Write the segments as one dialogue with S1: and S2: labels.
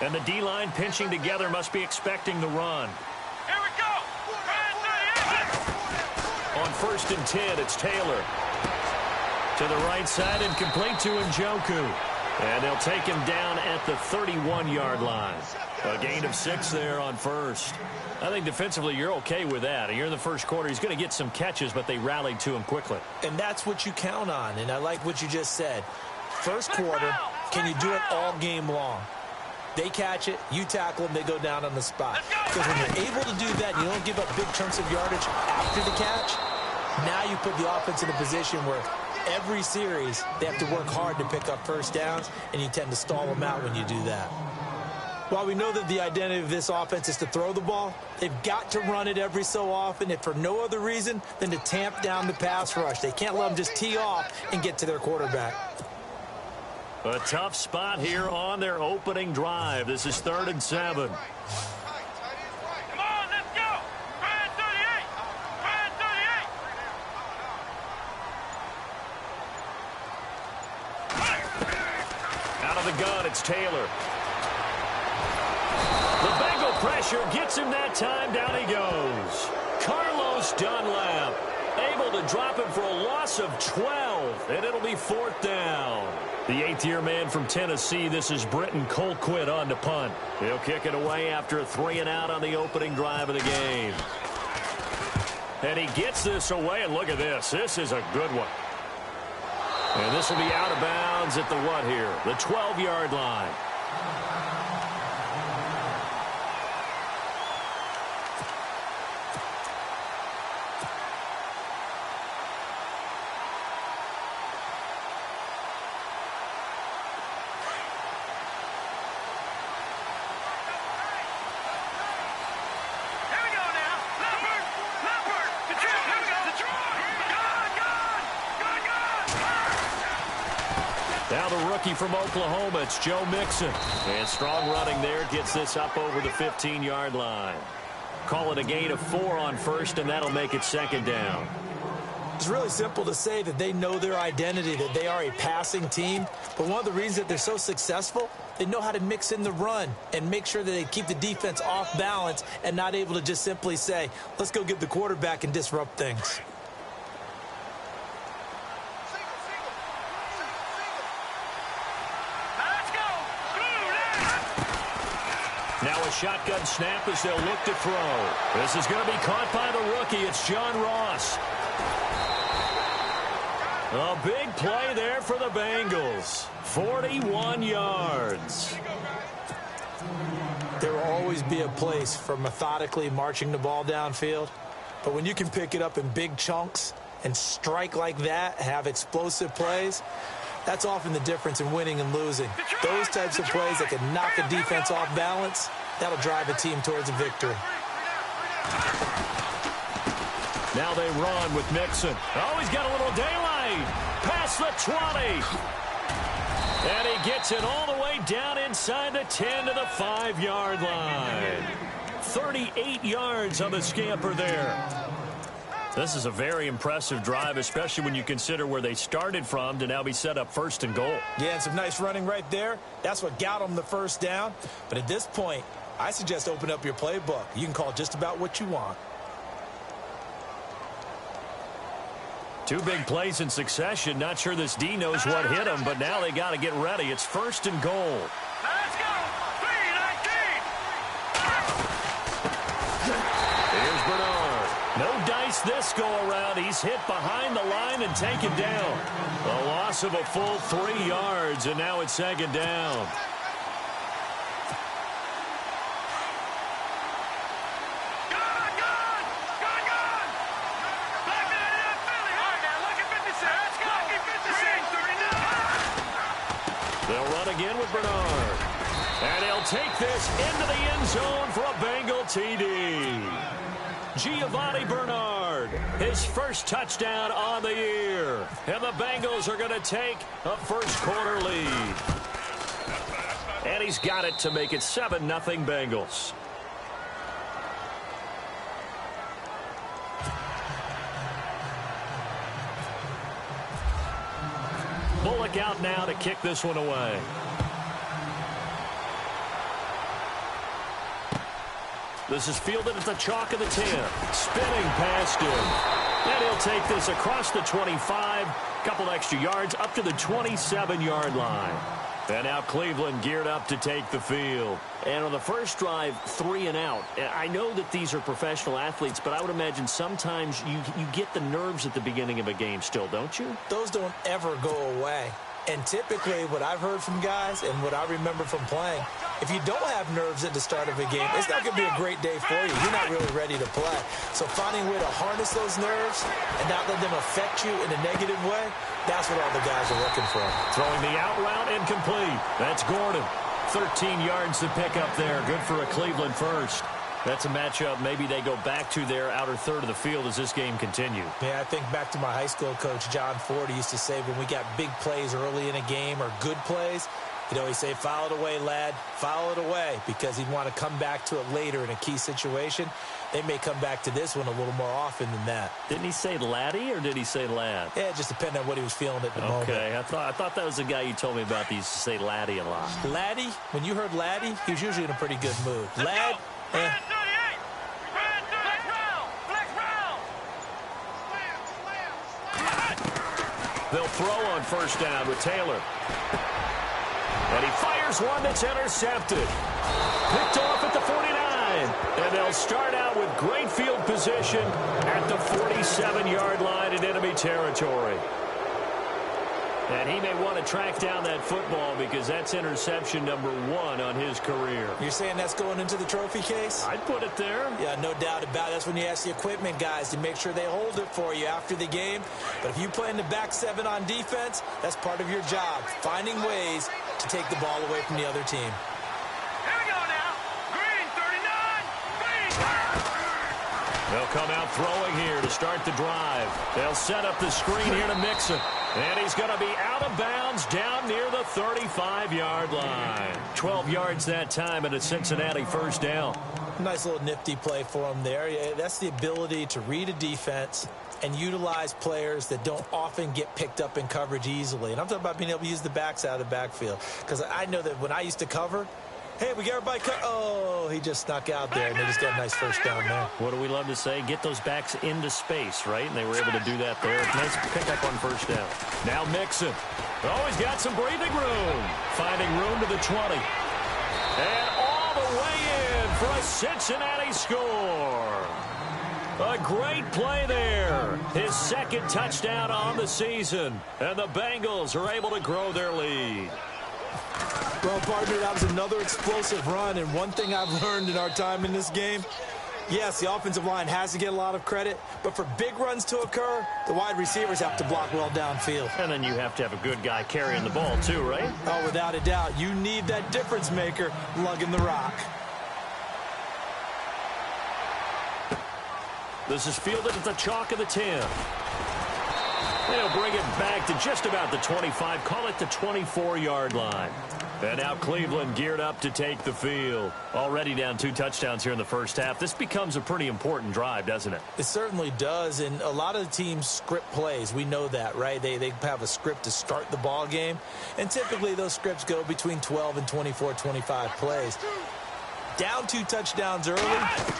S1: And the D-line pinching together must be expecting the run.
S2: Here we go.
S1: On 1st and 10, it's Taylor. To the right side and complete to Njoku. And they'll take him down at the 31-yard line. A gain of 6 there on 1st. I think defensively you're okay with that. You're in the first quarter. He's going to get some catches, but they rallied to him quickly.
S3: And that's what you count on, and I like what you just said. First quarter, can you do it all game long? They catch it, you tackle them, they go down on the spot. Because when you're able to do that, you don't give up big chunks of yardage after the catch, now you put the offense in a position where every series they have to work hard to pick up first downs, and you tend to stall them out when you do that. While we know that the identity of this offense is to throw the ball, they've got to run it every so often, if for no other reason than to tamp down the pass rush. They can't let them just tee off and get to their quarterback.
S1: A tough spot here on their opening drive. This is 3rd and 7.
S2: Come on, let's go. Ryan 38. Ryan 38.
S1: Out of the gun, it's Taylor. The Bengal pressure gets him that time. Down he goes. Carlos Dunlap able to drop him for a loss of 12, and it'll be 4th down. The 8th-year man from Tennessee, this is Britton Colquitt on to punt. He'll kick it away after a 3-and-out on the opening drive of the game. And he gets this away, and look at this. This is a good one. And this will be out of bounds at the what here? The 12-yard line. Now the rookie from Oklahoma, it's Joe Mixon. And strong running there gets this up over the 15-yard line. Call it a gain of 4 on 1st, and that'll make it 2nd down.
S3: It's really simple to say that they know their identity, that they are a passing team. But one of the reasons that they're so successful, they know how to mix in the run and make sure that they keep the defense off balance and not able to just simply say, let's go get the quarterback and disrupt things.
S1: Now a shotgun snap as they'll look to throw. This is going to be caught by the rookie. It's John Ross. A big play there for the Bengals. 41 yards.
S3: There will always be a place for methodically marching the ball downfield. But when you can pick it up in big chunks and strike like that, have explosive plays, that's often the difference in winning and losing. Those types of plays that can knock a defense off balance, that'll drive a team towards a victory.
S1: Now they run with Mixon. Oh, he's got a little daylight. Past the 20. And he gets it all the way down inside the 10 to the 5-yard line. 38 yards on the scamper there. This is a very impressive drive, especially when you consider where they started from to now be set up 1st and goal.
S3: Yeah, and some nice running right there. That's what got them the first down. But at this point, I suggest open up your playbook. You can call just about what you want.
S1: 2 big plays in succession. Not sure this D knows what hit him, but now they got to get ready. It's 1st and goal.
S2: Let's go. 3-19.
S1: Here's Bernard. No dice this go-around. He's hit behind the line and taken down. A loss of a full 3 yards, and now it's 2nd down. They'll run again with Bernard. And he'll take this into the end zone for a Bengal TD. Giovanni Bernard, his first touchdown on the year. And the Bengals are going to take a first-quarter lead. And he's got it to make it 7-0 Bengals. Bullock out now to kick this one away. This is fielded at the chalk of the 10. Spinning past him. And he'll take this across the 25. Couple extra yards up to the 27-yard line. And now Cleveland geared up to take the field. And on the first drive, 3 and out. I know that these are professional athletes, but I would imagine sometimes you get the nerves at the beginning of a game still, don't you?
S3: Those don't ever go away. And typically what I've heard from guys and what I remember from playing, if you don't have nerves at the start of a game, it's not going to be a great day for you. You're not really ready to play. So finding a way to harness those nerves and not let them affect you in a negative way, that's what all the guys are looking for.
S1: Throwing the out route incomplete. That's Gordon. 13 yards to pick up there. Good for a Cleveland first. That's a matchup maybe they go back to their outer third of the field as this game continues.
S3: Yeah, I think back to my high school coach, John Ford. He used to say when we got big plays early in a game or good plays, you know, he'd say, file it away, lad, file it away, because he'd want to come back to it later in a key situation. They may come back to this one a little more often than that.
S1: Didn't he say laddie or did he say lad?
S3: Yeah, it just depended on what he was feeling at the moment.
S1: Okay, I thought that was the guy you told me about that used to say laddie a lot.
S3: Laddie, when you heard laddie, he was usually in a pretty good mood. Lad,
S1: they'll throw on first down with Taylor. And he fires one that's intercepted. Picked off at the 49. And they'll start out with great field position at the 47-yard line in enemy territory. And he may want to track down that football because that's interception number 1 on his career.
S3: You're saying that's going into the trophy case?
S1: I'd put it there.
S3: Yeah, no doubt about it. That's when you ask the equipment guys to make sure they hold it for you after the game. But if you play in the back 7 on defense, that's part of your job, finding ways to take the ball away from the other team.
S2: Here we go now. Green, 39. Green.
S1: They'll come out throwing here to start the drive. They'll set up the screen here to Mixon. And he's going to be out of bounds down near the 35-yard line. 12 yards that time and a Cincinnati first down.
S3: Nice little nifty play for him there. Yeah, that's the ability to read a defense and utilize players that don't often get picked up in coverage easily. And I'm talking about being able to use the backs out of the backfield. Because I know that when I used to cover, hey, we got everybody cut. Oh, he just snuck out there, and they just got a nice first down there.
S1: What do we love to say? Get those backs into space, right? And they were able to do that there. Nice pickup on first down. Now Mixon. Oh, he's got some breathing room. Finding room to the 20. And all the way in for a Cincinnati score. A great play there. His second touchdown on the season. And the Bengals are able to grow their lead.
S3: Well, partner, that was another explosive run, and one thing I've learned in our time in this game, yes, the offensive line has to get a lot of credit, but for big runs to occur, the wide receivers have to block well downfield.
S1: And then you have to have a good guy carrying the ball too, right?
S3: Oh, without a doubt. You need that difference maker lugging the rock.
S1: This is fielded at the chalk of the 10. They'll bring it back to just about the 25. Call it the 24-yard line. And now Cleveland geared up to take the field. Already down 2 touchdowns here in the first half. This becomes a pretty important drive, doesn't it?
S3: It certainly does, and a lot of the teams script plays. We know that, right? They have a script to start the ball game, and typically those scripts go between 12 and 24, 25 plays. Down 2 touchdowns early,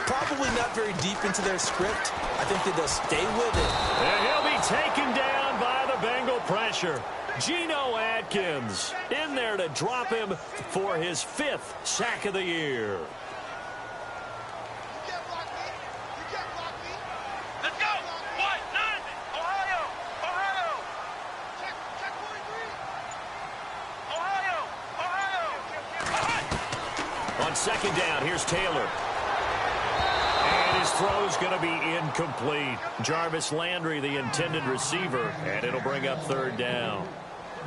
S3: probably not very deep into their script. I think that they'll stay with it.
S1: And he'll be taken down by the Bengal pressure. Geno Atkins in there to drop him for his 5th sack of the year.
S2: Let's go. What? None. Ohio. Ohio. Check 43. Ohio.
S1: On second down, here's Taylor. And his throw's going to be incomplete. Jarvis Landry, the intended receiver, and it'll bring up 3rd down.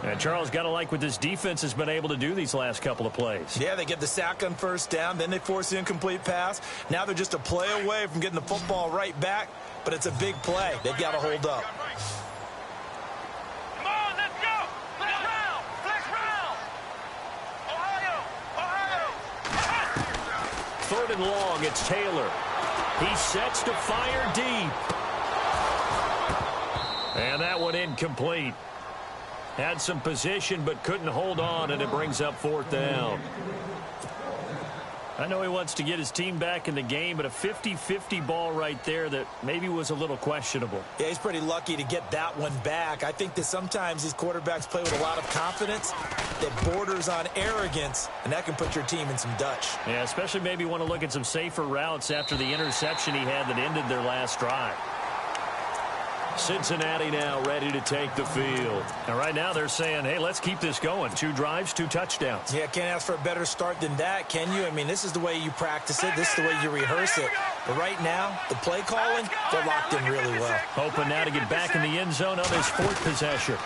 S1: And Charles, got to like what this defense has been able to do these last couple of plays.
S3: Yeah, they get the sack on first down, then they force the incomplete pass. Now they're just a play away from getting the football right back, but it's a big play. They've got to hold up.
S2: Come on, let's go. Flex round. Flex round. Ohio. Ohio.
S1: 3rd and long, it's Taylor. He sets to fire deep. And that one incomplete. Had some position but couldn't hold on, and it brings up 4th down. I know he wants to get his team back in the game, but a 50-50 ball right there that maybe was a little questionable.
S3: Yeah, he's pretty lucky to get that one back. I think that sometimes these quarterbacks play with a lot of confidence that borders on arrogance, and that can put your team in some Dutch.
S1: Yeah, especially maybe want to look at some safer routes after the interception he had that ended their last drive. Cincinnati now ready to take the field. And right now they're saying, hey, let's keep this going. 2 drives, 2 touchdowns.
S3: Yeah, can't ask for a better start than that, can you? I mean, this is the way you practice it. This is the way you rehearse it. But right now, the play calling, they're locked in really well.
S1: Hoping now to get back in the end zone on his 4th possession.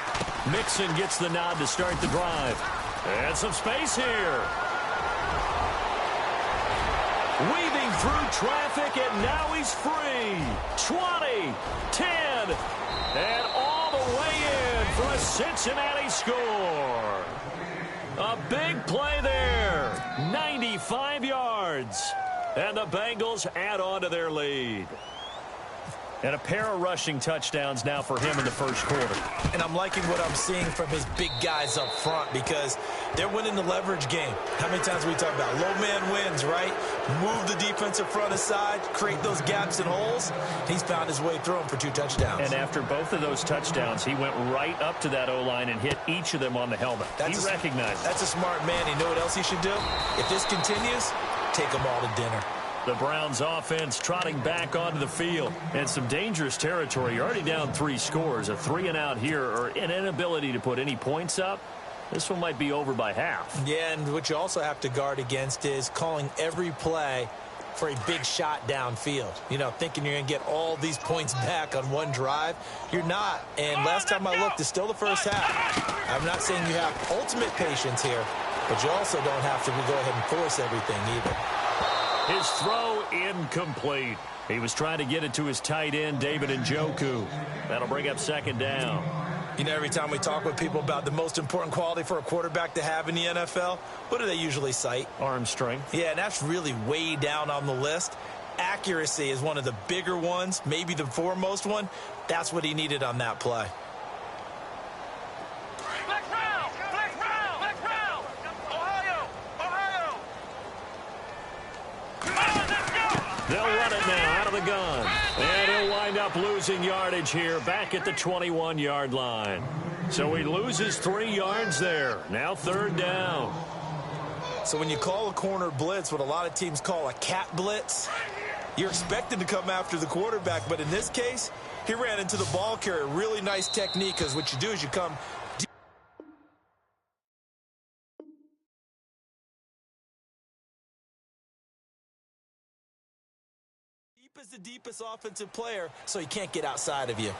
S1: Mixon gets the nod to start the drive. And some space here. Weaving through traffic, and now he's free. 20, 10, and all the way in for a Cincinnati score. A big play there. 95 yards. And the Bengals add on to their lead. And a pair of rushing touchdowns now for him in the first quarter.
S3: And I'm liking what I'm seeing from his big guys up front because they're winning the leverage game. How many times we talk about low man wins, right? Move the defensive front aside, create those gaps and holes. He's found his way through them for 2 touchdowns.
S1: And after both of those touchdowns, he went right up to that O-line and hit each of them on the helmet. He recognized it.
S3: That's a smart man. You know what else he should do? If this continues, take them all to dinner.
S1: The Browns offense trotting back onto the field. And some dangerous territory. You're already down 3 scores. A 3-and-out here or an inability to put any points up. This one might be over by half.
S3: Yeah, and what you also have to guard against is calling every play for a big shot downfield. You know, thinking you're going to get all these points back on one drive. You're not. And last time I looked, it's still the first half. I'm not saying you have ultimate patience here, but you also don't have to go ahead and force everything either.
S1: His throw incomplete. He was trying to get it to his tight end, David Njoku. That'll bring up 2nd down.
S3: You know, every time we talk with people about the most important quality for a quarterback to have in the NFL, what do they usually cite?
S1: Arm strength.
S3: Yeah, and that's really way down on the list. Accuracy is one of the bigger ones, maybe the foremost one. That's what he needed on that play.
S1: They'll run it now out of the gun. And he'll wind up losing yardage here back at the 21-yard line. So he loses 3 yards there. Now 3rd down.
S3: So when you call a corner blitz, what a lot of teams call a cat blitz, you're expected to come after the quarterback. But in this case, he ran into the ball carrier. Really nice technique because what you do is you come as the deepest offensive player, so he can't get outside of you.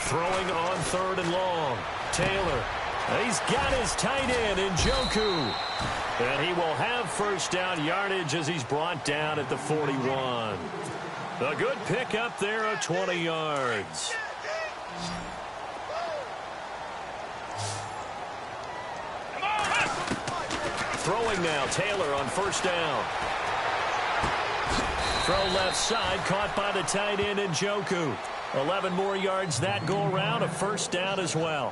S1: Throwing on 3rd and long. Taylor. He's got his tight end, Njoku. And he will have 1st down yardage as he's brought down at the 41. A good pickup there of 20 yards. Throwing now, Taylor on 1st down. Throw left side, caught by the tight end, Njoku. 11 more yards that go around, a 1st down as well.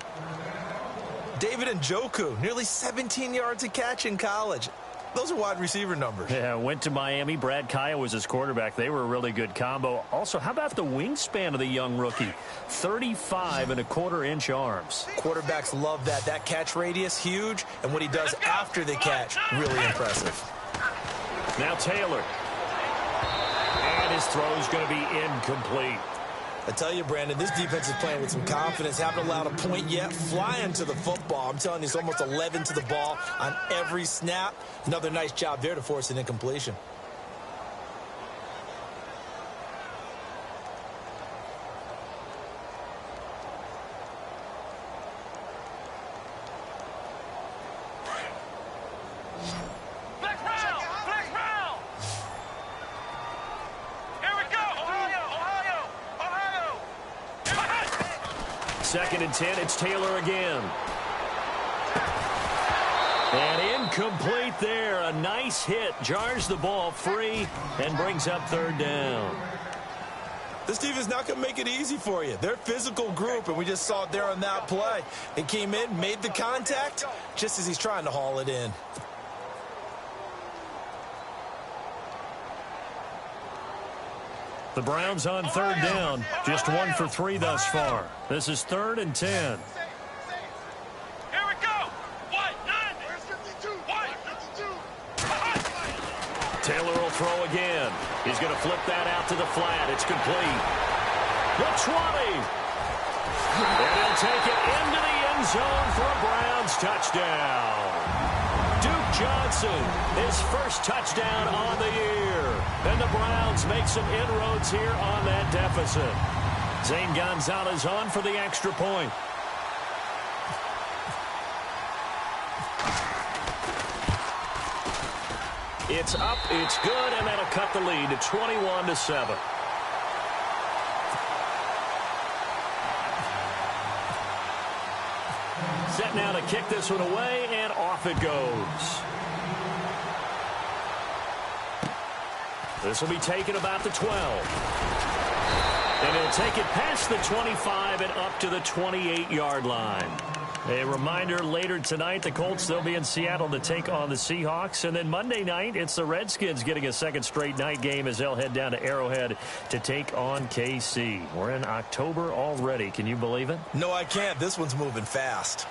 S3: David Njoku, nearly 17 yards a catch in college. Those are wide receiver numbers.
S1: Yeah, went to Miami. Brad Kaya was his quarterback. They were a really good combo. Also, how about the wingspan of the young rookie? 35.25-inch arms.
S3: Quarterbacks love that. That catch radius, huge. And what he does after the catch, really impressive.
S1: Now Taylor. And his throw is going to be incomplete.
S3: I tell you, Brandon, this defense is playing with some confidence. Haven't allowed a point yet. Flying to the football. I'm telling you, it's almost 11 to the ball on every snap. Another nice job there to force an incompletion.
S1: 2nd and 10, it's Taylor again. And incomplete there. A nice hit. Jars the ball free and brings up 3rd down.
S3: This team is not going to make it easy for you. They're a physical group, and we just saw it there on that play. He came in, made the contact, just as he's trying to haul it in.
S1: The Browns on 3rd down. Just 1 for 3 thus far. This is 3rd and 10. Taylor will throw again. He's going to flip that out to the flat. It's complete. The 20. And he'll take it into the end zone for a Browns touchdown. Duke Johnson, his first touchdown on the year. And the Browns make some inroads here on that deficit. Zane Gonzalez on for the extra point. It's up, it's good, and that'll cut the lead to 21-7. Set now to kick this one away, and off it goes. This will be taken about the 12. And it'll take it past the 25 and up to the 28-yard line. A reminder, later tonight, the Colts, they'll be in Seattle to take on the Seahawks. And then Monday night, it's the Redskins getting a second straight night game as they'll head down to Arrowhead to take on KC. We're in October already. Can you believe it?
S3: No, I can't. This one's moving fast.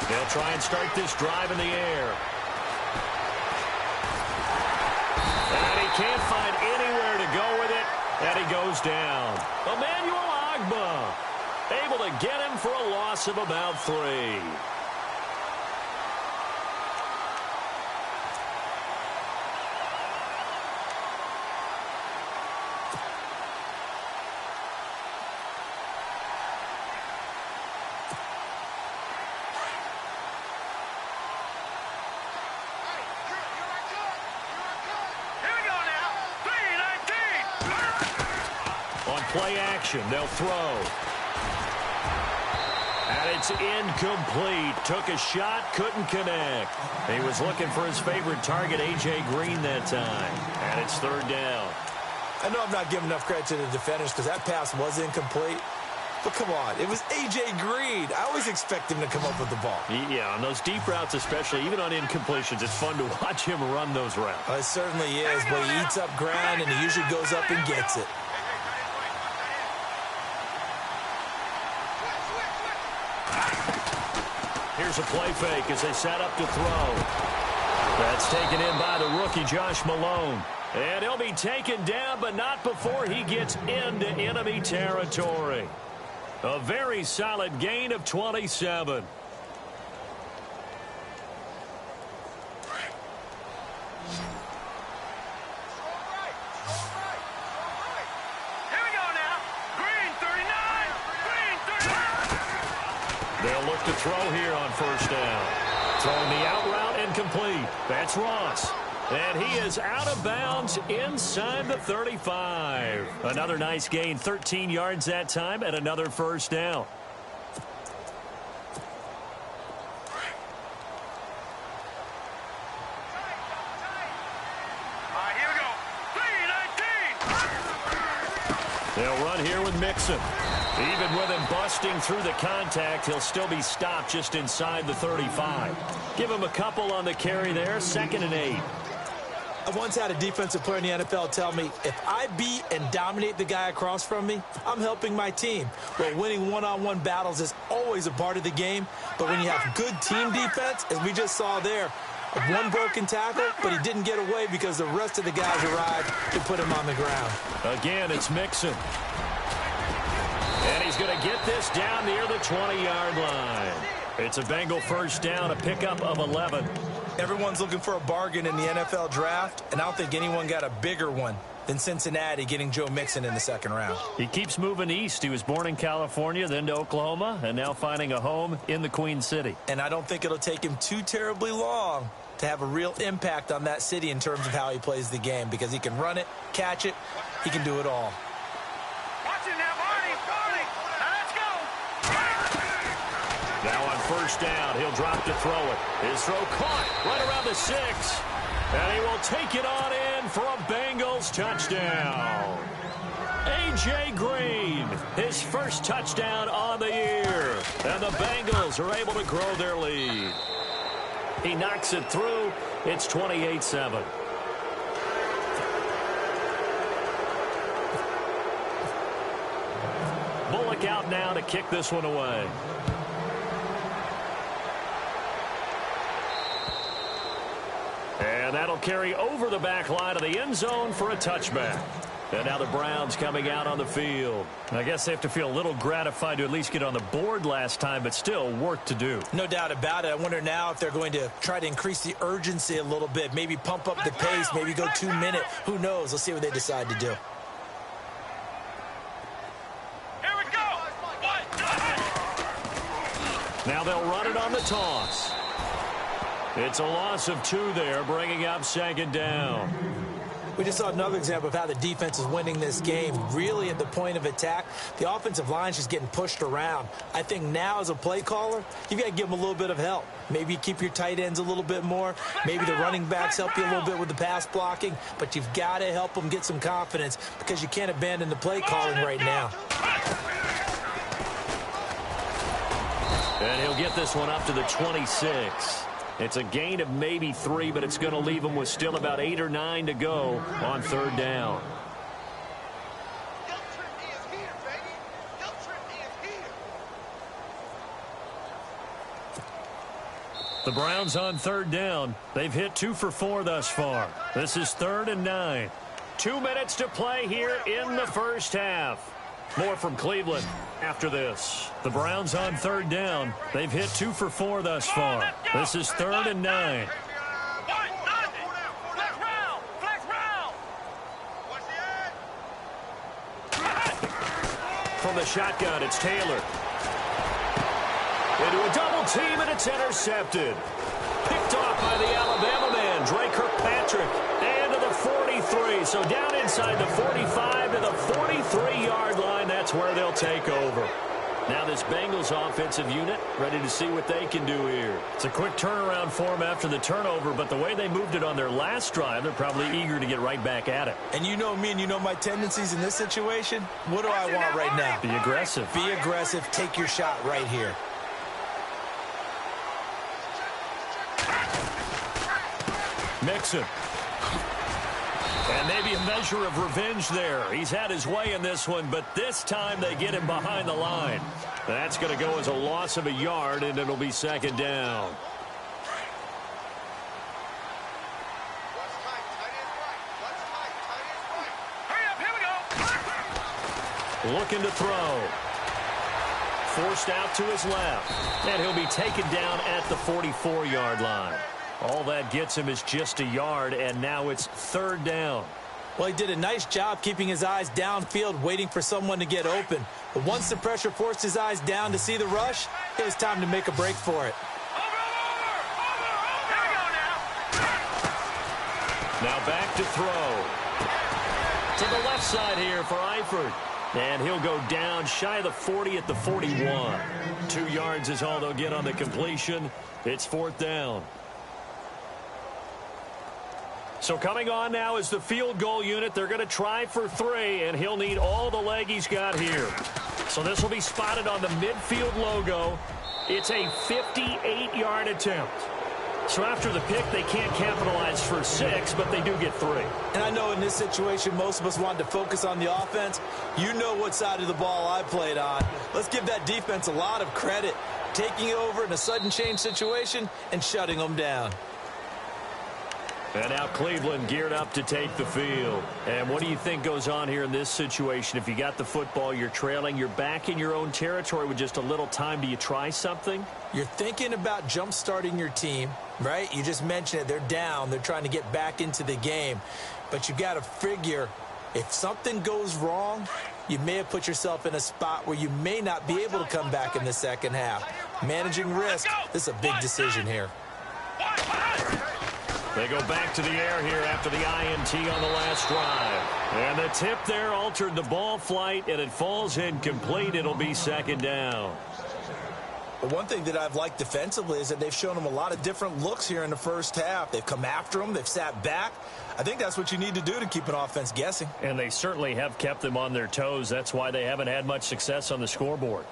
S1: They'll try and start this drive in the air. And he can't find anywhere to go with it, and he goes down. Emmanuel Ogbah able to get him for a loss of about 3. Play action. They'll throw. And it's incomplete. Took a shot, couldn't connect. He was looking for his favorite target, A.J. Green, that time. And it's 3rd down.
S3: I know I'm not giving enough credit to the defenders because that pass was incomplete. But come on, it was A.J. Green. I always expect him to come up with the ball.
S1: Yeah, on those deep routes especially, even on incompletions, it's fun to watch him run those routes.
S3: It certainly is, but he eats up ground, and he usually goes up and gets it.
S1: Here's a play fake as they set up to throw. That's taken in by the rookie, Josh Malone. And he'll be taken down, but not before he gets into enemy territory. A very solid gain of 27. They'll look to throw here on 1st down. Throwing the out route and complete. That's Ross. And he is out of bounds inside the 35. Another nice gain, 13 yards that time, and another 1st down.
S2: Here we go. 3-19.
S1: They'll run here with Mixon. Even with him busting through the contact, he'll still be stopped just inside the 35. Give him a couple on the carry there, 2nd and 8.
S3: I once had a defensive player in the NFL tell me, if I beat and dominate the guy across from me, I'm helping my team. Well, winning one-on-one battles is always a part of the game, but when you have good team defense, as we just saw there, one broken tackle, but he didn't get away because the rest of the guys arrived to put him on the ground.
S1: Again, it's Mixon. And he's going to get this down near the 20-yard line. It's a Bengal 1st down, a pickup of 11.
S3: Everyone's looking for a bargain in the NFL draft, and I don't think anyone got a bigger one than Cincinnati getting Joe Mixon in the second round.
S1: He keeps moving east. He was born in California, then to Oklahoma, and now finding a home in the Queen City.
S3: And I don't think it'll take him too terribly long to have a real impact on that city in terms of how he plays the game, because he can run it, catch it, he can do it all.
S2: Watch it now, Barney. Now let's go.
S1: Now on first down, he'll drop to throw it. His throw caught right around the 6. And he will take it on in for a Bengals touchdown. A.J. Green, his first touchdown on the year. And the Bengals are able to grow their lead. He knocks it through. It's 28-7. Bullock out now to kick this one away. And that'll carry over the back line of the end zone for a touchback. And now the Browns coming out on the field. I guess they have to feel a little gratified to at least get on the board last time, but still work to do.
S3: No doubt about it. I wonder now if they're going to try to increase the urgency a little bit, maybe pump up the pace, maybe go 2 minute. Who knows? Let's see what they decide to do.
S2: Here we go.
S1: Now they'll run it on the toss. It's a loss of 2 there, bringing up second down.
S3: We just saw another example of how the defense is winning this game. Really at the point of attack, the offensive line's just getting pushed around. I think now as a play caller, you've got to give them a little bit of help. Maybe keep your tight ends a little bit more. Maybe the running backs help you a little bit with the pass blocking. But you've got to help them get some confidence because you can't abandon the play calling right now.
S1: And he'll get this one up to the 26. It's a gain of maybe 3, but it's going to leave them with still about 8 or 9 to go on third down. The Browns on third down. They've hit 2 for 4 thus far. This is 3rd and 9. 2 minutes to play here in the first half. More from Cleveland after this. The Browns on third down. They've hit 2 for 4 thus far. This is 3rd and 9. From the shotgun, it's Taylor. Into a double team, and it's intercepted. Picked off by the Alabama man, Dre Kirkpatrick. And to the 43. So down inside the 45 to the 43-yard line. That's where they'll take over. Now this Bengals offensive unit ready to see what they can do here. It's a quick turnaround for them after the turnover, but the way they moved it on their last drive, they're probably eager to get right back at it.
S3: And you know me and you know my tendencies in this situation. What do I want right now?
S1: Be aggressive.
S3: Be aggressive. Take your shot right here.
S1: Mixon. And maybe a measure of revenge there. He's had his way in this one, but this time they get him behind the line. That's going to go as a loss of a yard, and it'll be second down. Looking to throw. Forced out to his left. And he'll be taken down at the 44-yard line. All that gets him is just a yard, and now it's third down.
S3: Well, he did a nice job keeping his eyes downfield, waiting for someone to get open. But once the pressure forced his eyes down to see the rush, it was time to make a break for it.
S1: Now back to throw. To the left side here for Eifert. And he'll go down shy of the 40 at the 41. 2 yards is all they'll get on the completion. It's fourth down. So coming on now is the field goal unit. They're going to try for 3, and he'll need all the leg he's got here. So this will be spotted on the midfield logo. It's a 58-yard attempt. So after the pick, they can't capitalize for 6, but they do get 3.
S3: And I know in this situation, most of us wanted to focus on the offense. You know what side of the ball I played on. Let's give that defense a lot of credit, taking it over in a sudden change situation and shutting them down.
S1: And now Cleveland geared up to take the field. And what do you think goes on here in this situation? If you got the football, you're trailing, you're back in your own territory with just a little time. Do you try something?
S3: You're thinking about jump-starting your team, right? You just mentioned it. They're down. They're trying to get back into the game. But you've got to figure If something goes wrong, you may have put yourself in a spot where you may not be able to come back in the second half. Managing risk, this is a big decision here.
S1: They go back to the air here after the INT on the last drive. And the tip there altered the ball flight, and it falls incomplete. It'll be second down.
S3: But one thing that I've liked defensively is that they've shown them a lot of different looks here in the first half. They've come after them. They've sat back. I think that's what you need to do to keep an offense guessing.
S1: And they certainly have kept them on their toes. That's why they haven't had much success on the scoreboard.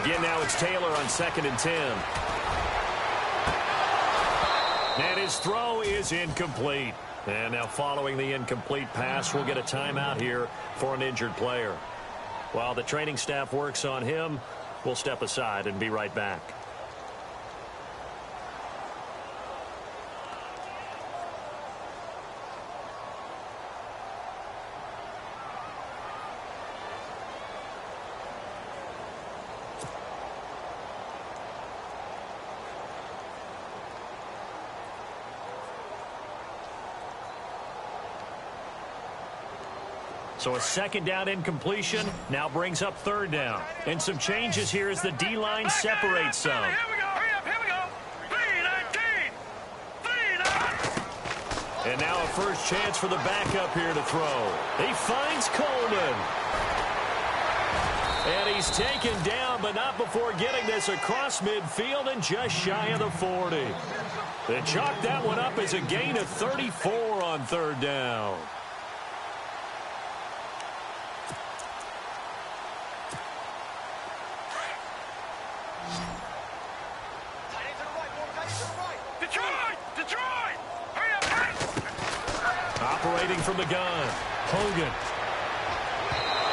S1: Again, now it's Taylor on 2nd and 10. And his throw is incomplete. And now following the incomplete pass, we'll get a timeout here for an injured player. While the training staff works on him, we'll step aside and be right back. So a second down incompletion now brings up third down. And some changes here as the D-line separates some.
S2: Here we go. Hurry up. Here we go. 3-19.
S1: And now a first chance for the backup here to throw. He finds Coleman. And he's taken down, but not before getting this across midfield and just shy of the 40. They chalk that one up as a gain of 34 on third down. Operating from the gun, Hogan.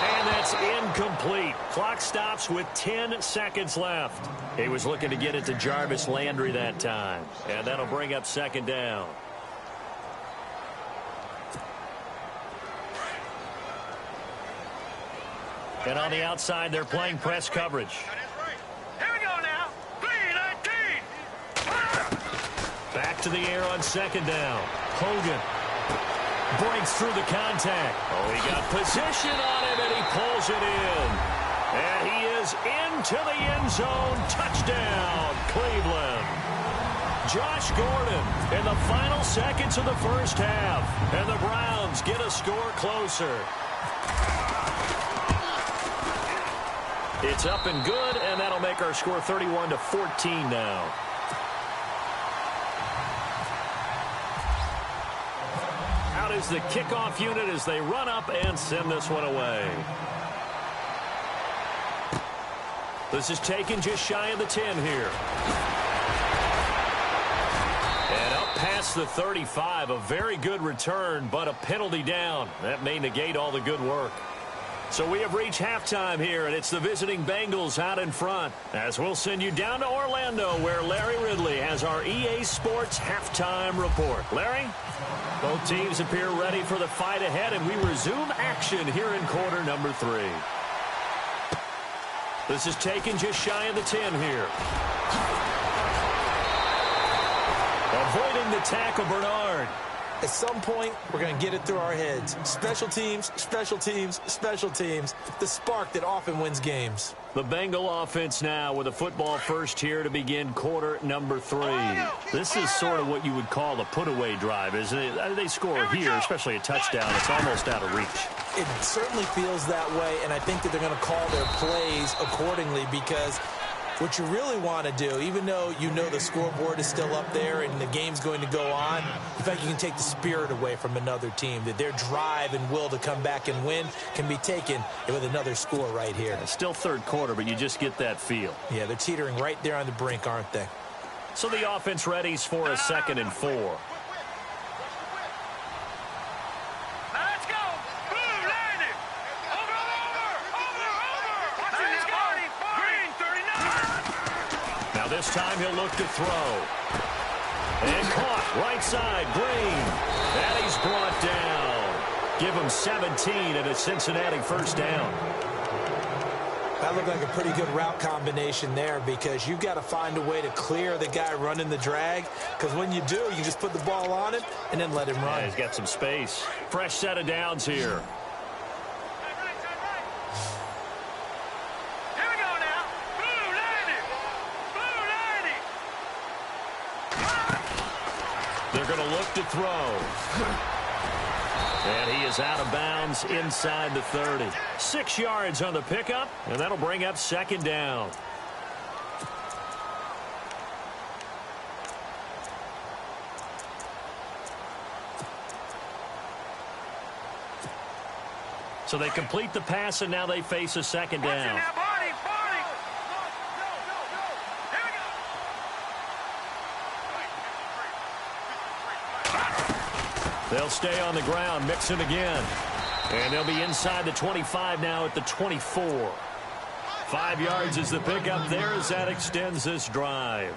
S1: And that's incomplete. Clock stops with 10 seconds left. He was looking to get it to Jarvis Landry that time. And that'll bring up second down. And on the outside, they're playing press coverage.
S2: Here we go now. 3-19.
S1: Back to the air on second down. Hogan breaks through the contact. Oh, he got position on him, and he pulls it in. And he is into the end zone. Touchdown, Cleveland. Josh Gordon in the final seconds of the first half. And the Browns get a score closer. It's up and good, and that'll make our score 31-14 now. Out is the kickoff unit as they run up and send this one away. This is taken just shy of the 10 here. And up past the 35, a very good return, but a penalty down. That may negate all the good work. So we have reached halftime here, and it's the visiting Bengals out in front. As we'll send you down to Orlando, where Larry Ridley has our EA Sports halftime report. Larry? Both teams appear ready for the fight ahead, and we resume action here in quarter number 3. This is taken just shy of the 10 here. Avoiding the tackle, Bernard.
S3: At some point, we're going to get it through our heads. Special teams, special teams, special teams. The spark that often wins games.
S1: The Bengal offense now with a football first here to begin quarter number 3. This is sort of what you would call a put-away drive, isn't it? They score here, especially a touchdown. It's almost out of reach.
S3: It certainly feels that way, and I think that they're going to call their plays accordingly because what you really want to do, even though you know the scoreboard is still up there and the game's going to go on, in fact, you can take the spirit away from another team, that their drive and will to come back and win can be taken with another score right here.
S1: It's still third quarter, but you just get that feel.
S3: Yeah, they're teetering right there on the brink, aren't they?
S1: So the offense readies for a 2nd and 4. This time he'll look to throw. And caught right side, Green. And he's brought down. give them 17 and a Cincinnati first down.
S3: That looked like a pretty good route combination there because you've got to find a way to clear the guy running the drag, because when you do, you can just put the ball on him and then let him run.
S1: Yeah, he's got some space. Fresh set of downs here. They're going to look to throw. And he is out of bounds inside the 30. 6 yards on the pickup, and that'll bring up second down. So they complete the pass, and now they face a second down. They'll stay on the ground, mix it again. And they'll be inside the 25 now at the 24. 5 yards is the pickup there as that extends this drive.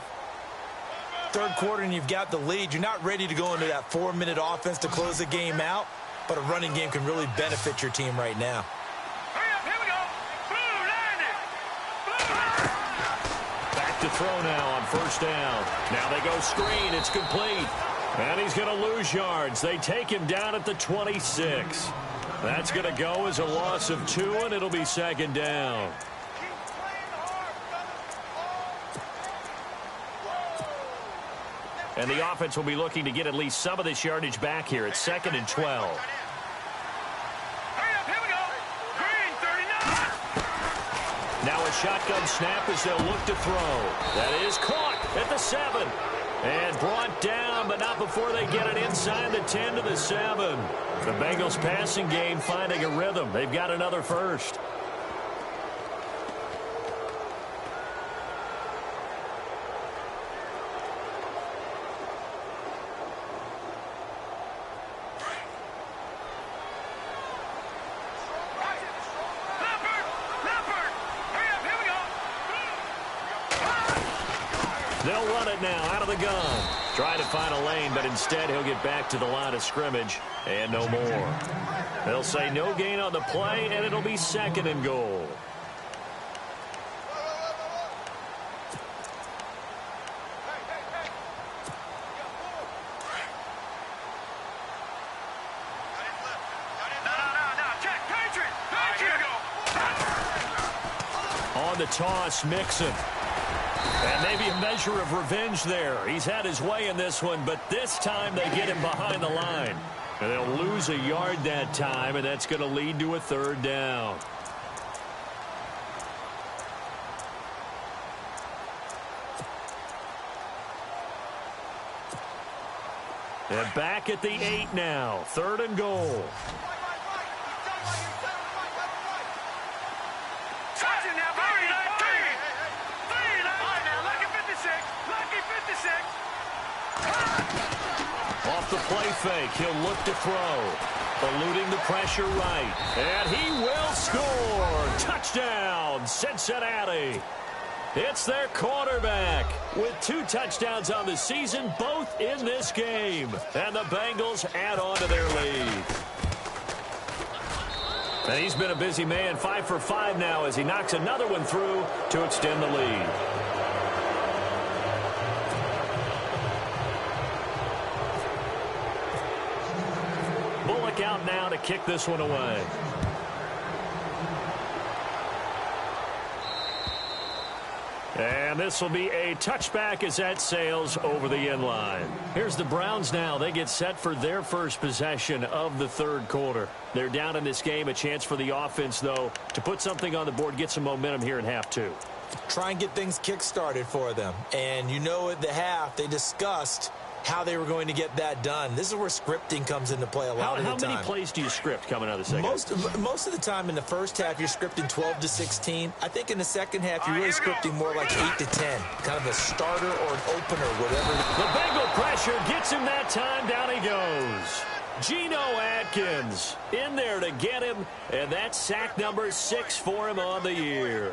S3: Third quarter and you've got the lead. You're not ready to go into that 4-minute offense to close the game out, but a running game can really benefit your team right now.
S1: Back to throw now on first down. Now they go screen. It's complete. And he's going to lose yards. They take him down at the 26. That's going to go as a loss of 2, and it'll be second down. And the offense will be looking to get at least some of this yardage back here. It's 2nd and 12. Now a shotgun snap as they'll look to throw. That is caught at the 7. And brought down, but not before they get it inside the 10 to the 7. The Bengals passing game finding a rhythm. They've got another first. They'll run it now out of the gun. Trying to find a lane, but instead he'll get back to the line of scrimmage and no more. They'll say no gain on the play, and it'll be 2nd and goal. On the toss, Mixon. And maybe a measure of revenge there. He's had his way in this one, but this time they get him behind the line. And they'll lose a yard that time, and that's going to lead to a 3rd down. And back at the 8 now. 3rd and goal. Off the play fake, he'll look to throw. Eluding the pressure right. And he will score. Touchdown, Cincinnati. It's their quarterback with 2 touchdowns on the season, both in this game. And the Bengals add on to their lead. And he's been a busy man, 5 for 5 now as he knocks another one through to extend the lead. Out now to kick this one away. And this will be a touchback as that sails over the end line. Here's the Browns now. They get set for their first possession of the 3rd quarter. They're down in this game. A chance for the offense, though, to put something on the board, get some momentum here in half 2.
S3: Try and get things kick-started for them. And you know at the half, they discussed how they were going to get that done. This is where scripting comes into play a lot of the time.
S1: How many plays do you script coming out of the second?
S3: Most of the time in the first half, you're scripting 12 to 16. I think in the second half, you're really scripting more like 8 to 10. Kind of a starter or an opener, whatever.
S1: The Bengal pressure gets him that time. Down he goes. Geno Atkins in there to get him, and that's sack number 6 for him on the year.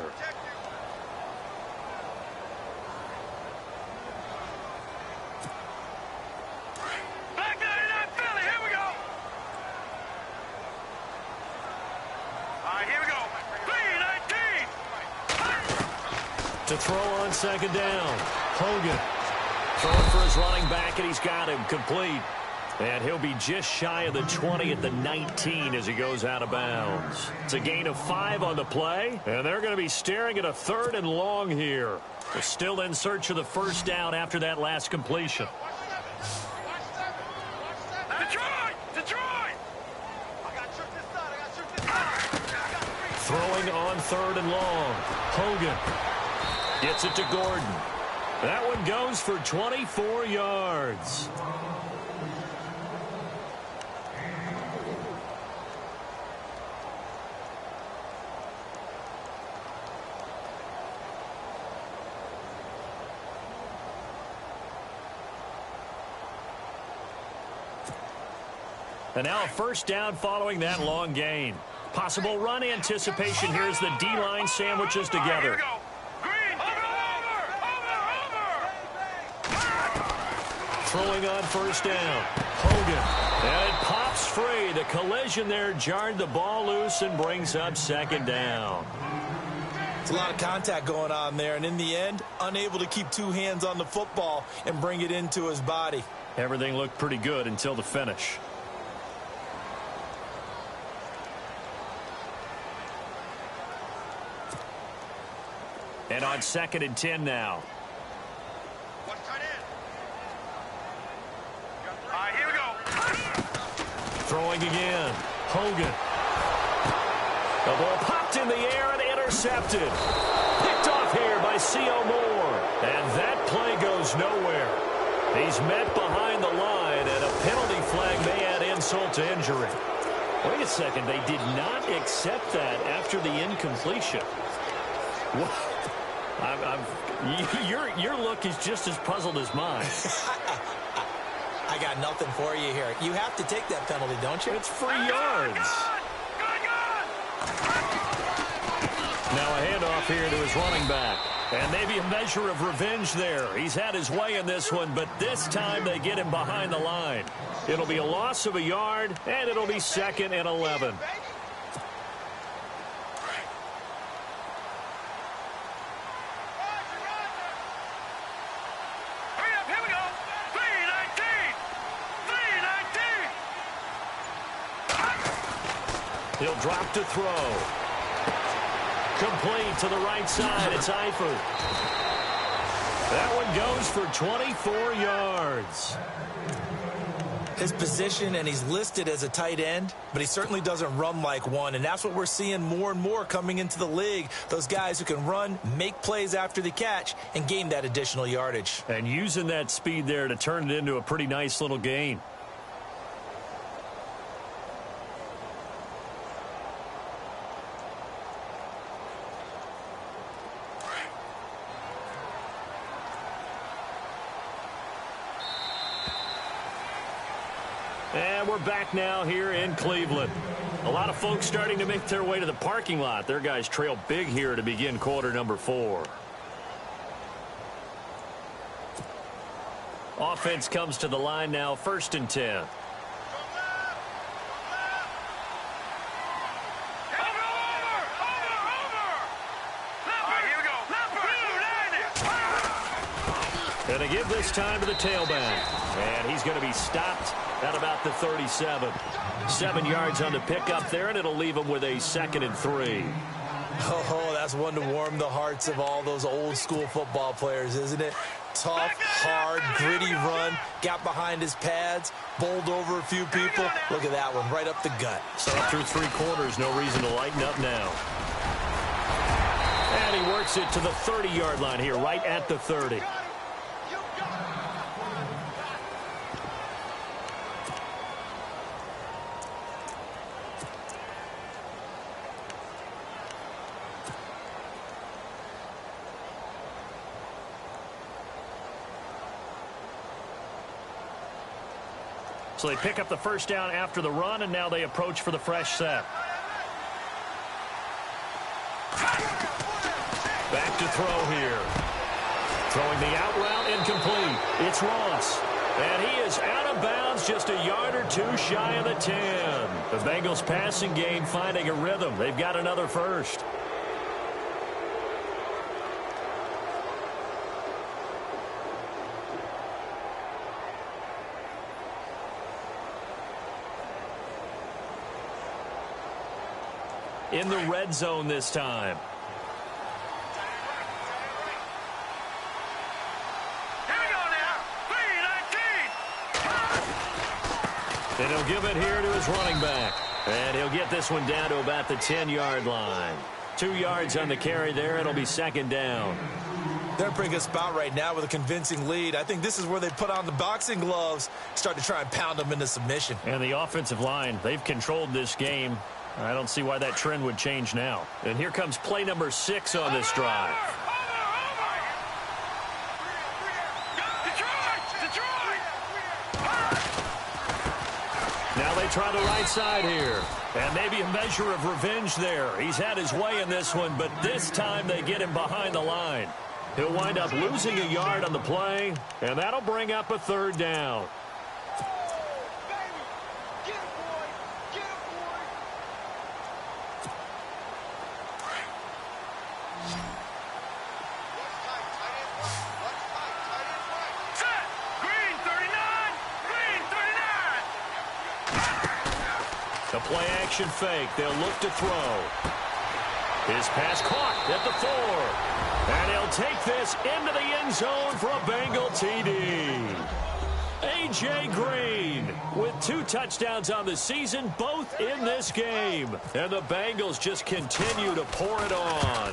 S1: To throw on second down. Hogan throwing for his running back, and he's got him complete. And he'll be just shy of the 20 at the 19 as he goes out of bounds. It's a gain of 5 on the play, and they're going to be staring at a 3rd and long here. They're still in search of the first down after that last completion. Throwing on 3rd and long. Hogan gets it to Gordon. That one goes for 24 yards. And now a first down following that long gain. Possible run anticipation here as the D-line sandwiches together. Throwing on first down. Hogan. And it pops free. The collision there jarred the ball loose and brings up second down.
S3: It's a lot of contact going on there, and in the end, unable to keep 2 hands on the football and bring it into his body.
S1: Everything looked pretty good until the finish. And on 2nd and 10 now.
S2: Here we go.
S1: Throwing again. Hogan. The ball popped in the air and intercepted. Picked off here by C.O. Moore. And that play goes nowhere. He's met behind the line, and a penalty flag may add insult to injury. Wait a second. They did not accept that after the incompletion. What? Your look is just as puzzled as mine.
S3: I got nothing for you here. You have to take that penalty, don't you?
S1: It's free yards. Now a handoff here to his running back. And maybe a measure of revenge there. He's had his way in this one, but this time they get him behind the line. It'll be a loss of a yard, and it'll be 2nd and 11. He'll drop to throw. Complete to the right side. It's Eifert. That one goes for 24 yards.
S3: His position, and he's listed as a tight end, but he certainly doesn't run like one, and that's what we're seeing more and more coming into the league. Those guys who can run, make plays after the catch, and gain that additional yardage.
S1: And using that speed there to turn it into a pretty nice little gain. And we're back now here in Cleveland. A lot of folks starting to make their way to the parking lot. Their guys trail big here to begin quarter number 4. Offense comes to the line now, 1st and 10. And they give this time to the tailback. And he's going to be stopped at about the 37. 7 yards on the pickup there, and it'll leave him with a 2nd and 3.
S3: Oh, that's one to warm the hearts of all those old school football players, isn't it? Tough, hard, gritty run, got behind his pads, bowled over a few people. Look at that one, right up the gut.
S1: So through 3 quarters, no reason to lighten up now. And he works it to the 30-yard line here, right at the 30. So they pick up the first down after the run, and now they approach for the fresh set. Back to throw here. Throwing the out route, incomplete. It's Ross. And he is out of bounds, just a yard or 2 shy of the 10. The Bengals passing game finding a rhythm. They've got another first. in the red zone this time.
S2: Here we go now. 3-19.
S1: And he'll give it here to his running back. And he'll get this one down to about the 10-yard line. 2 yards on the carry there. It'll be second down.
S3: They're in a pretty good spot right now with a convincing lead. I think this is where they put on the boxing gloves, start to try and pound them into submission.
S1: And the offensive line, they've controlled this game. I don't see why that trend would change now. And here comes play number 6 on this drive. Now they try the right side here. And maybe a measure of revenge there. He's had his way in this one, but this time they get him behind the line. He'll wind up losing a yard on the play, and that'll bring up a third down.
S2: Set. Green 39. Green 39.
S1: The play action fake. They'll look to throw. His pass caught at the 4. And he'll take this into the end zone for a Bengal TD. A.J. Green with 2 touchdowns on the season, both in this game. And the Bengals just continue to pour it on.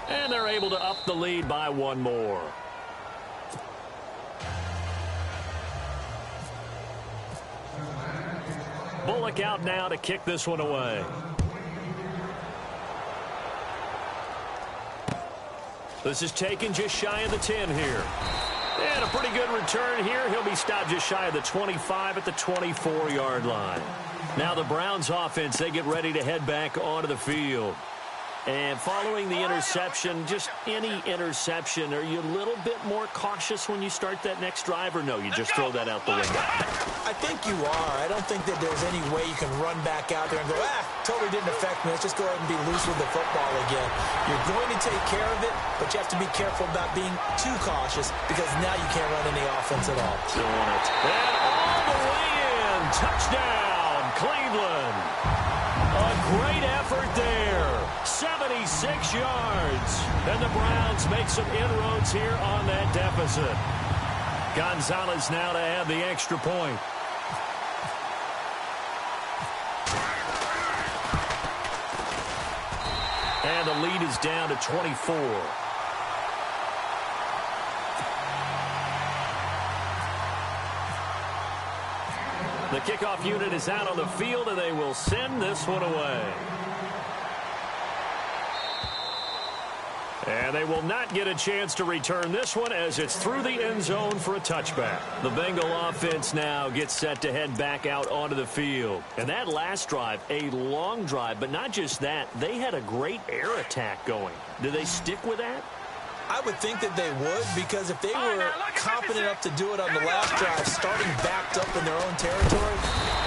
S1: And they're able to up the lead by 1 more. Bullock out now to kick this one away. This is taken just shy of the 10 here. And a pretty good return here. He'll be stopped just shy of the 25 at the 24-yard line. Now the Browns offense, they get ready to head back onto the field. And following the interception, just any interception, are you a little bit more cautious when you start that next drive, or no, you just throw that out the window?
S3: I think you are. I don't think that there's any way you can run back out there and go, totally didn't affect me. Let's just go ahead and be loose with the football again. You're going to take care of it, but you have to be careful about being too cautious because now you can't run any offense at all.
S1: Still on it. And all the way in. Touchdown, Cleveland. A great effort there. 76 yards. And the Browns make some inroads here on that deficit. Gonzalez now to add the extra point. And the lead is down to 24. The kickoff unit is out on the field, and they will send this one away. And they will not get a chance to return this one as it's through the end zone for a touchback. The Bengal offense now gets set to head back out onto the field. And that last drive, a long drive, but not just that, they had a great air attack going. Do they stick with that?
S3: I would think that they would, because if they were confident enough to do it on the last drive, starting backed up in their own territory.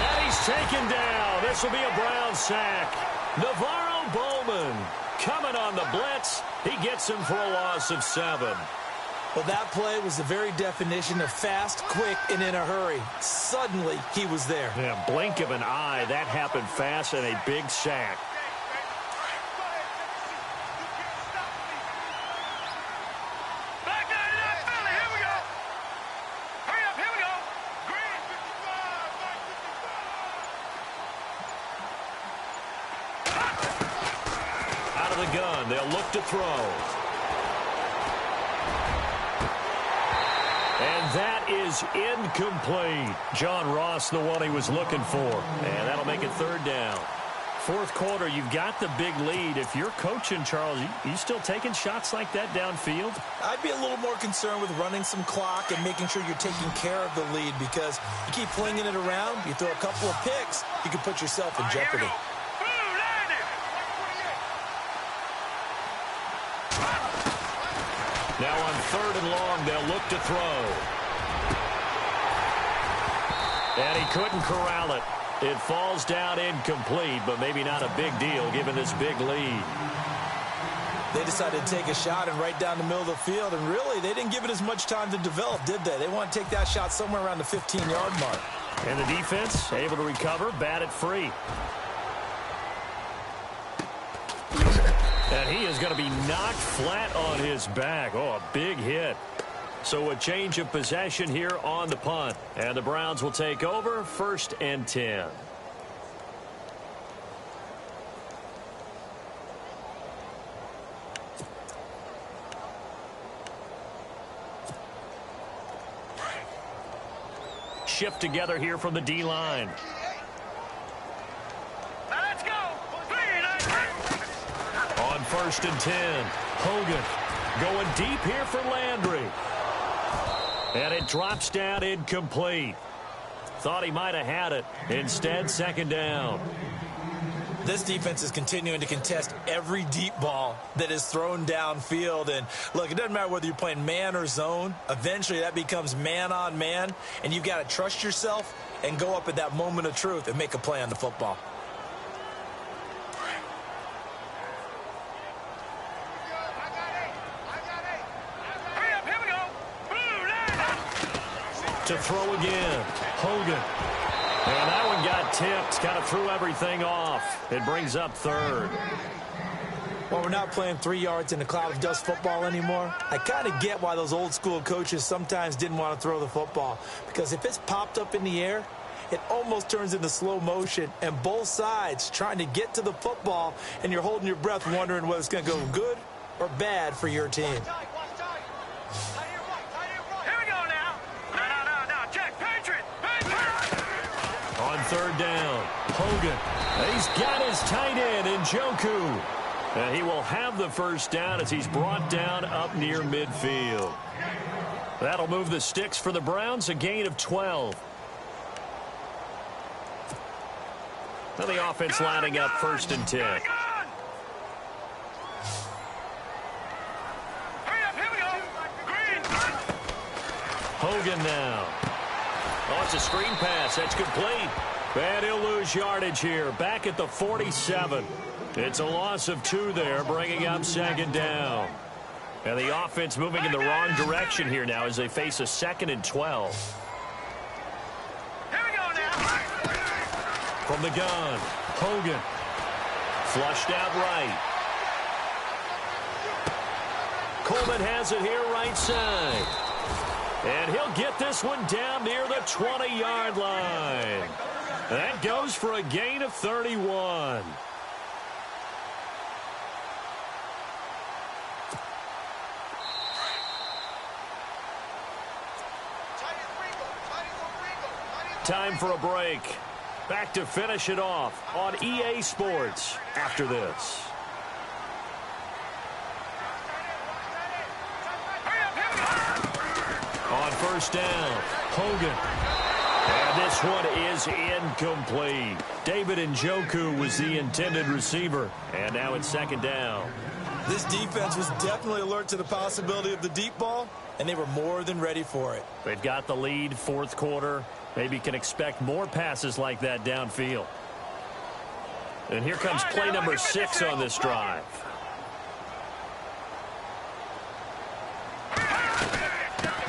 S1: And he's taken down. This will be a Brown sack. Navarro Bowman coming on the blitz. He gets him for a loss of 7.
S3: Well, that play was the very definition of fast, quick, and in a hurry. Suddenly, he was there.
S1: Yeah, blink of an eye. That happened fast and a big sack. Gun. They'll look to throw. And that is incomplete. John Ross, the one he was looking for. And that'll make it third down. Fourth quarter, you've got the big lead. If you're coaching, Charles, you still taking shots like that downfield?
S3: I'd be a little more concerned with running some clock and making sure you're taking care of the lead, because you keep flinging it around, you throw a couple of picks, you can put yourself in jeopardy.
S1: Now on 3rd and long, they'll look to throw. And he couldn't corral it. It falls down incomplete, but maybe not a big deal given this big lead.
S3: They decided to take a shot and right down the middle of the field, and really, they didn't give it as much time to develop, did they? They want to take that shot somewhere around the 15-yard mark.
S1: And the defense able to recover, bat it free. And he is going to be knocked flat on his back. Oh, a big hit. So a change of possession here on the punt. And the Browns will take over 1st and 10. Shift together here from the D-line.
S2: Let's go.
S1: On 1st and 10, Hogan going deep here for Landry. And it drops down incomplete. Thought he might have had it. Instead, 2nd down.
S3: This defense is continuing to contest every deep ball that is thrown downfield. And, look, it doesn't matter whether you're playing man or zone. Eventually, that becomes man on man. And you've got to trust yourself and go up at that moment of truth and make a play on the football.
S1: To throw again, Hogan. And that one got tipped, kind of threw everything off. It brings up 3rd.
S3: Well, we're not playing 3 yards in a cloud of dust football anymore. I kind of get why those old school coaches sometimes didn't want to throw the football. Because if it's popped up in the air, it almost turns into slow motion. And both sides trying to get to the football, and you're holding your breath wondering whether it's going to go good or bad for your team.
S1: On 3rd down, Hogan. He's got his tight end in Njoku. And he will have the 1st down as he's brought down up near midfield. That'll move the sticks for the Browns, a gain of 12. Now the offense lining up 1st and 10. Hogan now. Oh, it's a screen pass. That's complete. And he'll lose yardage here. Back at the 47. It's a loss of 2 there, bringing up 2nd down. And the offense moving in the wrong direction here now as they face a 2nd and 12.
S2: Here we go now.
S1: From the gun, Hogan. Flushed out right. Coleman has it here right side. And he'll get this one down near the 20-yard line. That goes for a gain of 31. Time for a break. Back to finish it off on EA Sports after this. On 1st down, Hogan. And this one is incomplete. David Njoku was the intended receiver. And now it's 2nd down.
S3: This defense was definitely alert to the possibility of the deep ball, and they were more than ready for it.
S1: They've got the lead, 4th quarter. Maybe can expect more passes like that downfield. And here comes play number 6 on this drive.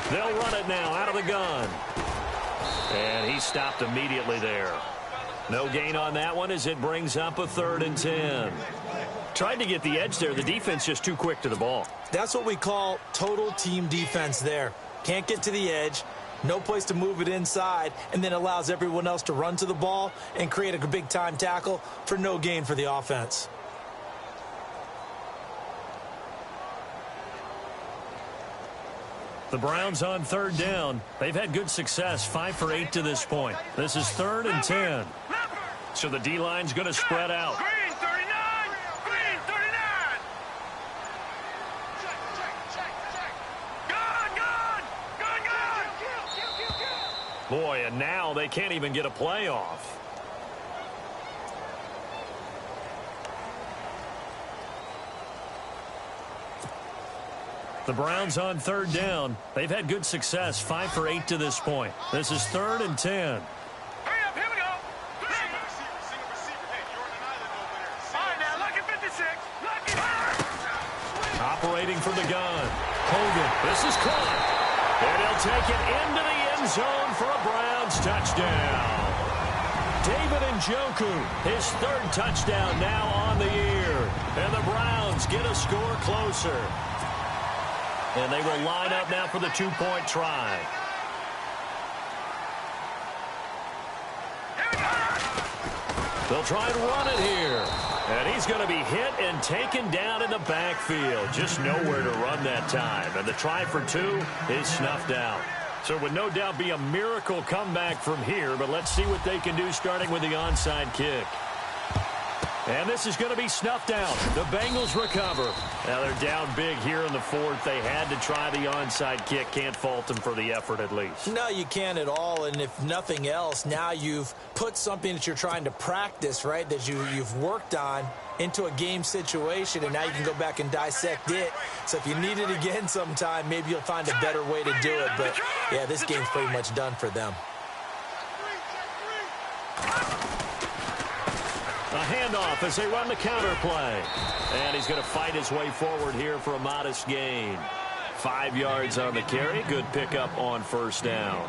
S1: They'll run it now out of the gun. And he stopped immediately there. No gain on that one as it brings up a 3rd and 10. Tried to get the edge there. The defense just too quick to the ball.
S3: That's what we call total team defense there. Can't get to the edge, no place to move it inside, and then allows everyone else to run to the ball and create a big-time tackle for no gain for the offense.
S1: The Browns on 3rd down. They've had good success, 5 for 8 to this point. This is 3rd and 10. So the D-line's going to spread out.
S2: Green 39. Green 39. Gun.
S1: Boy, and now they can't even get a play off. The Browns on 3rd down. They've had good success, 5 for 8 to this point. This is 3rd and 10.
S2: Hurry up, here we go. All right, now, lucky 56. Lucky.
S1: Operating from the gun. Hogan, this is caught. And he'll take it into the end zone for a Browns touchdown. David Njoku, his third touchdown now on the year. And the Browns get a score closer. And they will line up now for the two-point try. They'll try and run it here. And he's going to be hit and taken down in the backfield. Just nowhere to run that time. And the try for two is snuffed out. So it would no doubt be a miracle comeback from here, but let's see what they can do starting with the onside kick. And this is going to be snuffed out. The Bengals recover. Now they're down big here in the fourth. They had to try the onside kick. Can't fault them for the effort at least.
S3: No, you can't at all. And if nothing else, now you've put something that you're trying to practice, right, that you've worked on into a game situation, and now you can go back and dissect it. So if you need it again sometime, maybe you'll find a better way to do it. But, yeah, this game's pretty much done for them.
S1: A handoff as they run the counter play. And he's going to fight his way forward here for a modest gain. 5 yards on the carry. Good pickup on first down.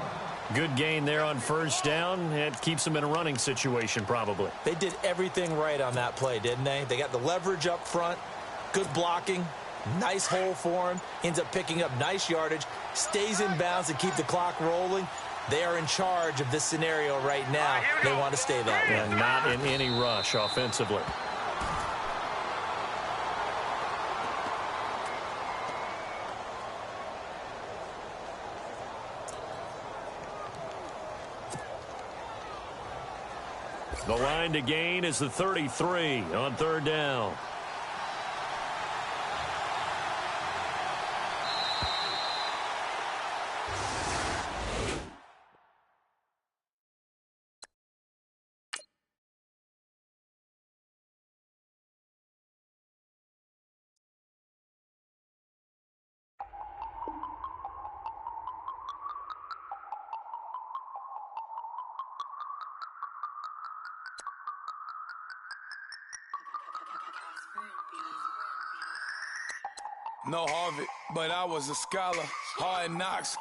S1: Good gain there on first down. It keeps them in a running situation probably.
S3: They did everything right on that play, didn't they? They got the leverage up front. Good blocking. Nice hole for him. Ends up picking up nice yardage. Stays in bounds to keep the clock rolling. They are in charge of this scenario right now. They want to stay that way.
S1: And not in any rush offensively. The line to gain is the 33 on third down.
S4: No Harvard, but I was a scholar. Hard knocks,